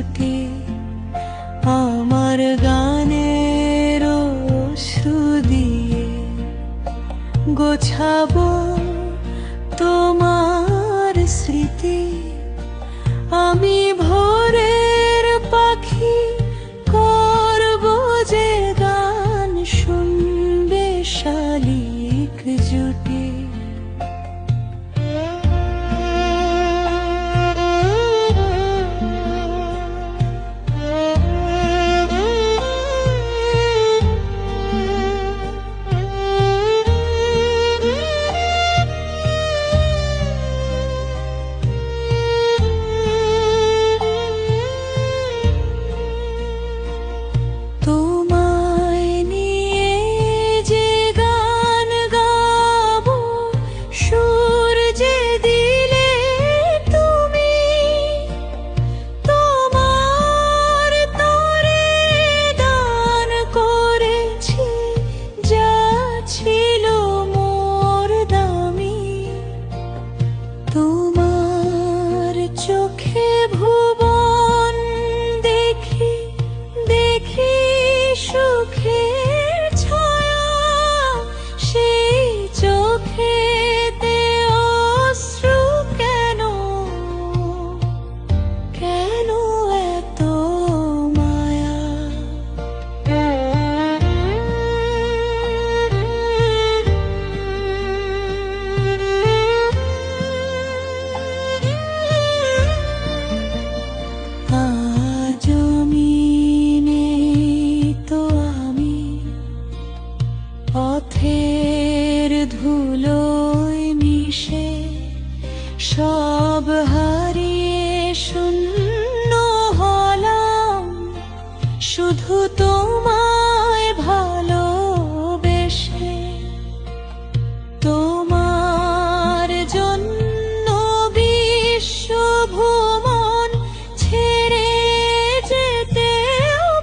জুটে আমার গানের অশ্রু দিয়ে গোছাবো তোমার স্মৃতি। আমি ভোরের পাখি করব যে গান শুনবে শালিক জুটে। তোমার চোখে ভুবন দেখি দেখি সুখের ছায়া, সেই চোখেতে অশ্রু কেন, কেন এত মায়া। পথের ধুলোয় মিশে সব হারিয়ে শূন্য হলাম, শুধু তোমার